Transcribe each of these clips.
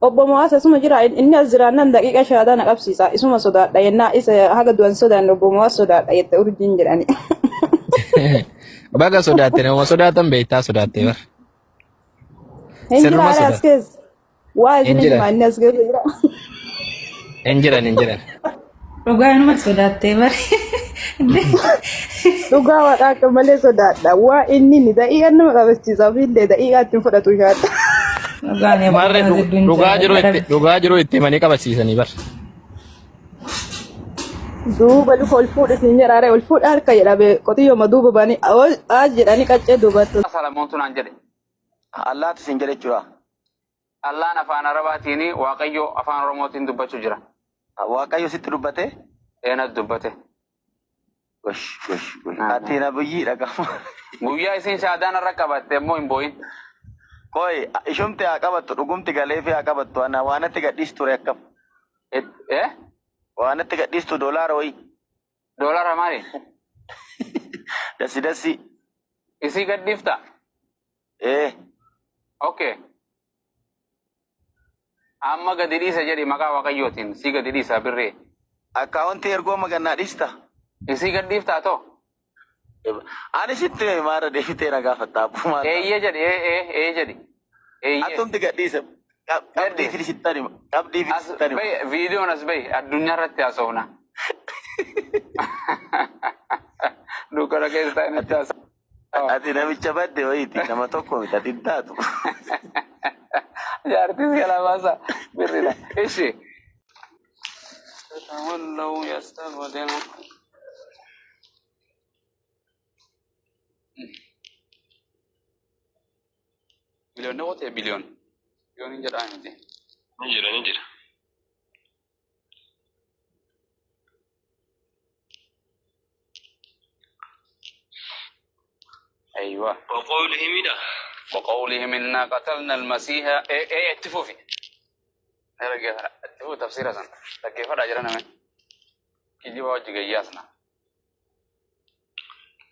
obbo Mo'aasa suma jira inni as jiraannan daqiiqa shaadaa na qabsiisa isuma sodaadha yennaa isa haga du'an sodaan obbo Mo'aas sodaadha jette urjiin jedhani. Baga sodaatte nama sodaatan beektaa sodaatte bar. Hin jira Sirruma as sodaat. keessa waa isin Injira. himaa inni as keessa jira. Injiran injiran. Dhugaa nama sodaattee bari. Dhugaa waaqaa akka malee sodaadha waa inni ni daqiiqa nama qabachiisaa fi illee daqiiqaa ittiin fudhatu shaadha. Marre dhugaa jiru itti manii qabachiisanii bar. Duuba luka ol fuudha siin jedhaare ol fuudha harka jedhame qotiyyooma duuba banii as jedhanii qaccee duubattu. Salamoon tunaan jedhe. Allaatti sin jedhe jechuudha. Allaan afaan Arabaatiin Waaqayyo afaan Oromootiin dubbachuu jira. Waaqayyo sitti dubbate? Eenat dubbate. Gosh. Ati na biyyiidha qaba. Guyyaa isiin shaadaan irra qabatte immoo hin boo'in. Koi ishumti haa qabattu dhugumti galee fi haa qabattu ana waan itti gadhiistu ture akkam. Waan itti gadhiistu doolaara wayi. Doolara maali? Dassi. Isii gadhiifta? Okay. Amma gadi dhiisa jedhi maqaa Waaqayyootiin sii gadi dhiisa birree. Akkaawuntii ergoo magannaa dhiista. Isii gadhiiftaa too? Ani sitti maara deebitee na gaafatta abbuma. Eeyyee jedhi jedhi. Atumti gadhiisa. Qabdii fi sittani. Viidiyoon as bahi addunyaa irratti haasofna. Dukkana keessa taa'e natti haasofna. Ati namicha badde wayiiti nama tokko miti ati taatu. Jaartis galabaasa birrida. Ishi. Tawallau yastabdil. Biliyoon ne wote biliyoon. Biliyoon hin jedhaa miti. Ni jira. أيوة. وقولهم إنا قتلنا المسيح اتفوفي. اتفو تفسير أصلا. كيف رأجرنا من؟ كذي واجي جياسنا.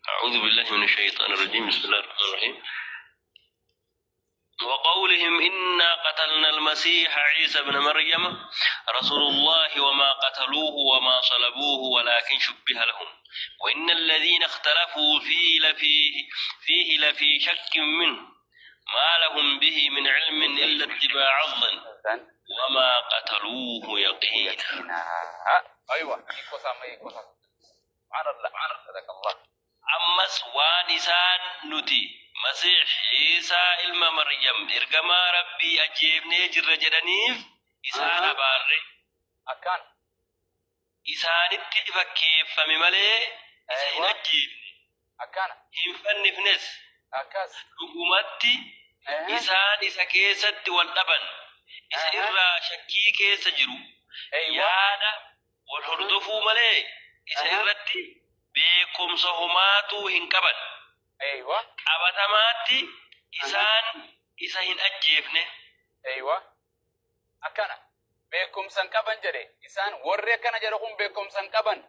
أعوذ بالله من الشيطان الرجيم بسم الله الرحمن الرحيم. وقولهم إنا قتلنا المسيح عيسى بن مريم رسول الله وما قتلوه وما صلبوه ولكن شبه لهم وإن الذين اختلفوا فيه لفي شك منه ما لهم به من علم إلا اتباع الظن وما قتلوه يقينا. أيوة يكو سام عرض صدق الله. أمس وانسان نتي مسيح عيسى إلما مريم إرقما ربي أجيبني جر جدنيف إسان باري أكان إسان اتفكيف فممالي إسان أجيبني أكان إنفن فنس أكاس رقمتي إسان إسا كيست واللبن إسا إرى شكي كيس جرو يانا والهردفو مالي إسا إرتي بيكم سهماتو هنكبن أيوة qabatamaatti isaan isa hin ajjeefne. أيوة أكان بكم سنكبن جري إسان ورّي كنا جرهم بكم سنكبن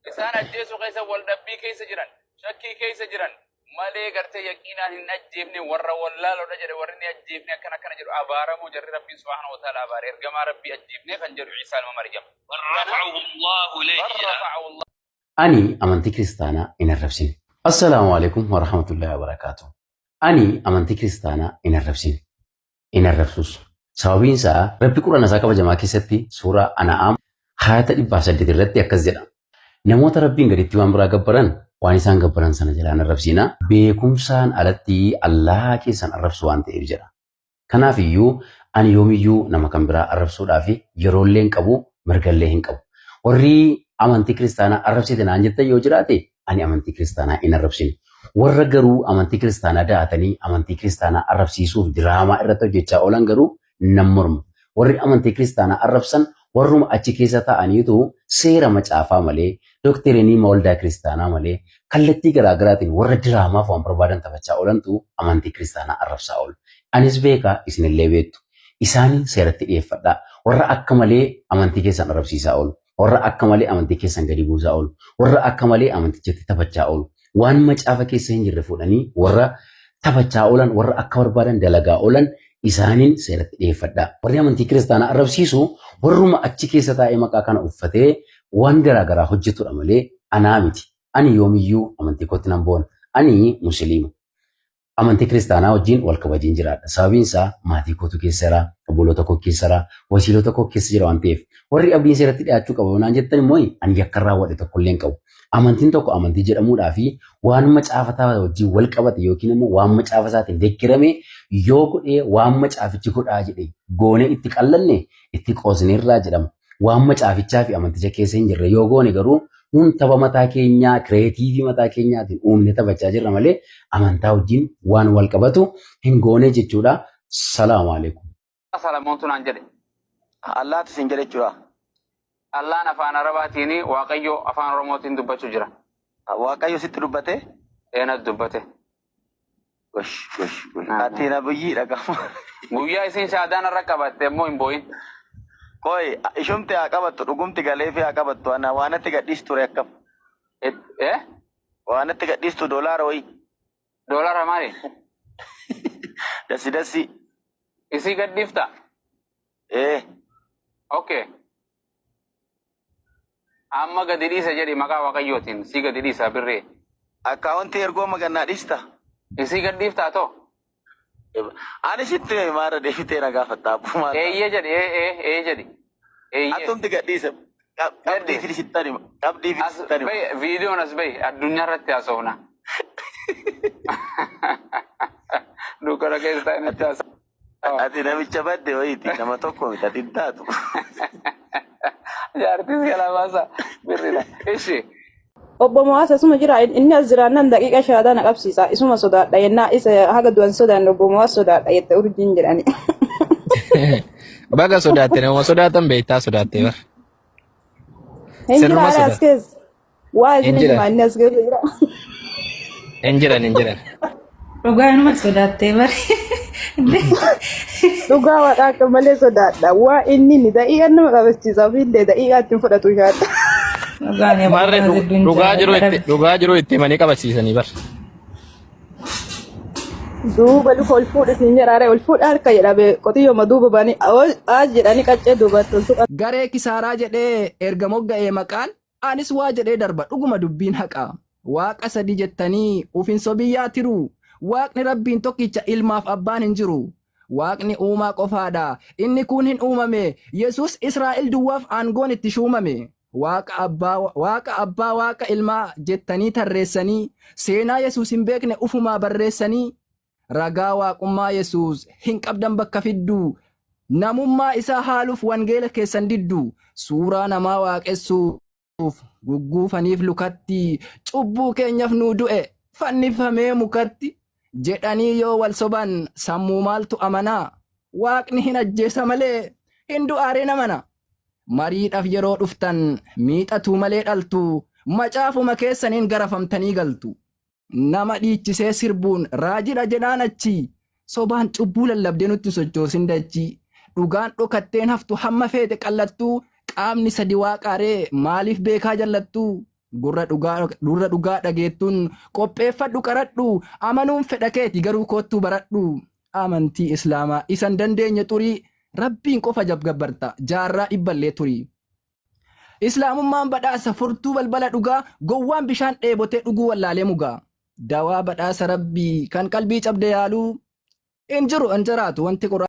إسان أجلسوا كيس والدبي كيس جران شكي كيس جران مالي قرتي يقينا هن أجيبني ورّا ولا لو نجري ورّني أجيبني كنا جرو أبارا مجرد ربي سبحانه وتعالى أبارا إرجما ربي أجيبني خنجر عيسى المريم ورفعه الله إليه. ورفعه الله. أني أمنتي كريستانا إن الرفسين. السلام عليكم ورحمة الله وبركاته. أني أمنتي كريستانا إن الرفسين إن الرفسوس سببين سا ربي قرآن ساكا بجماعة كيستي سورة أنعام حياة الإباسة ديرتي أكزيلا نموت ربي غريتي وامبرا غبران وانسان غبران سنة جلان الرفسينا بيكم سان ألتي الله كيسان الرفسوان تيرجرا كنا فيو أن يوميو نما كمبرا الرفسو دافي يرولين كبو مرغلين كبو وري أمنتي كريستانا الرفسيتنا أنجتا يوجراتي أني أمنتي كريستانا إن الرفسين ورغرو أمنتي كريستانا داتني أمنتي كريستانا الرفسيسو دراما إرتو جيتشا أولانغرو نمرم وري أمنتي كريستانا الرفسن ورم أتشي كيسا تانيتو سيرا مچافا ملي دكتوريني مولدا كريستانا ملي كالتي غراغراتين ور دراما فهم بربادن تبچا أولانتو أمنتي كريستانا الرفسا أول أنيس بيكا إسن اللي بيتو إساني سيرتي إفتا ور أكمالي أمنتي كيسان الرفسيسا أول warra akka malee amantii keessan gadi buusaa oolu warra akka malee amantichatti taphachaa oolu waan macaafa keessa hin jirre fuudhanii warra taphachaa oolan warra akka barbaadan dalagaa oolan Isaanin seeratti dhiyeeffadha. Warri amantii kiristaanaa arrabsiisu warruma achi keessa taa'ee maqaa kana uffatee waan garaagaraa hojjetudha malee anaa miti. Ani yoomiyyuu amantii kootti nan boona. Ani musliima. Amantii kiristaanaa wajjin wal kabajiin jiraadha. Sababiin isaa maatii kootu keessa jira, obboloota koo keessa jira, wasiilota koo keessa jira waan ta'eef. Warri abdiin seeratti dhiyaachuu qabu naan jettan immoo ani yakka raawwadhe tokko illee hin qabu. Amantiin tokko amantii jedhamuudhaa fi waan macaafataa wajjin wal qabate yookiin immoo waan macaafa isaatiin deeggarame yoo godhee waan macaafichi godhaa jedhee goonee itti qallanne itti qoosneerraa jedhama. Waan macaafichaa fi amanticha keessa hin jirre yoo goone garuu nun tapha mataa keenyaa kireetiivii mataa keenyaatiin uumne taphachaa jirra malee amantaa wajjin waan wal qabatu hin goone jechuudha. Salaamu alaikum. Salamoontu naan jedhe. Allaatu sin jedhe jechuudha. Allaan afaan Arabaatiin Waaqayyo afaan Oromootiin dubbachuu jira. Waaqayyo sitti dubbate? Eenat dubbate. Gosh. Ati nabiyyi dhagama. Guyyaa isin shaadaan irra qabatte immoo hin boo'in. Koi ishumti haa qabattu dhugumti galee fi haa qabattu ana waanatti gadhiistu ture akkam. Waanatti gadhiistu doolaara wayi. Doolaara maali? Dassi. Isii gadhiifta? Okay. Amma gadi dhiisa jedhi maqaa Waaqayyootiin si gadi dhiisa birree. Akkaawuntii ergoo magannaa dhiista. Isii gadhiiftaa too? Ani sitti maara deebitee na gaafatta abbuma. Eeyyee jedhi. Atumti gadhiisa. Qabdii fi sittani. Viidiyoon as bahi addunyaa irratti haasofna. Dukana keessa ta'e haasofna. Ati namicha badde wayiiti nama tokko miti ati taatu. Jaartis galaamaasa birrida. Ishi. Obbo Mo'aasa suma jira inni as jiraannan daqiiqa shaadaa na qabsiisa isuma sodaadha yennaa isa haga du'an sodaan obbo Mo'aasa sodaadha jette urjiin jedhani. Baga sodaatte nama sodaatan beektaa sodaatte bara. Hin jira as keessa. Waa isin himanni as keessa jira. Hin jiran. Dhugaanuma sodaattee bari. Dhugaa waaqaa akka malee sodaadha. Waa inni ni da'iiqa nama qabachiisaa fi illee da'iiqaa ittiin fudhatu shaadha. Marre dhugaa jiru itti manii qabachiisanii bara. Duuba luka ol fuudha siin jedhaare ol fuudha harka jedhame qotiyyooma duuba banii as jedhanii qaccee duubattu. Garee kisaaraa jedhee erga mogga'ee maqaan anis waa jedhee darba dhuguma dubbiin haqa. Waaqa sadi jettanii ufin sobiyyaa tiru. Waaqni rabbiin tokkicha ilmaaf abbaan hin jiru. Waaqni uumaa qofaadha. Inni kun hin uumame. Yesus Israa'el duwwaaf aangoon itti shuumame. Waaqa abbaa waaqa ilmaa jettanii tarreessanii seenaa Yesus hin beekne ufumaa barreessanii ragaa waaqummaa Yesus hin qabdan bakka fiddu namummaa isaa haaluuf wangeela keessan diddu suuraa namaa waaqessuuf gugguufaniif lukatti cubbuu keenyaaf nuu du'e fannifamee mukatti jedhanii yoo wal soban sammuu maaltu amanaa waaqni hin ajjeesa malee hin du'aaree namana. Mariidhaaf yeroo dhuftan miixatuu malee dhaltu macaafuma keessaniin garafamtanii galtu. Nama dhiichisee sirbuun raajidha jedhaan achi sobaan cubbuu lallabdee nutti sochoosin dachi. Dhugaan dhokatteen haftu hamma feete qallattuu qaamni sadi waaqaaree maaliif beekaa jallattuu. Gurra dhugaa dhageettuun qopheeffadhu qaradhu amanuun fedha keeti garuu koottuu baradhu. Amantii Islaamaa isan dandeenye xurii. Rabbiin qofa jabgabbarta jaarraa dhibballee turi. Islaamummaan badhaasa furtuu balbala dhugaa gowwaan bishaan dheebotee dhuguu wallaalee mugaa. Dawaa badhaasa rabbii kan qalbii cabde yaaluu hin jiru hin jiraatu wanti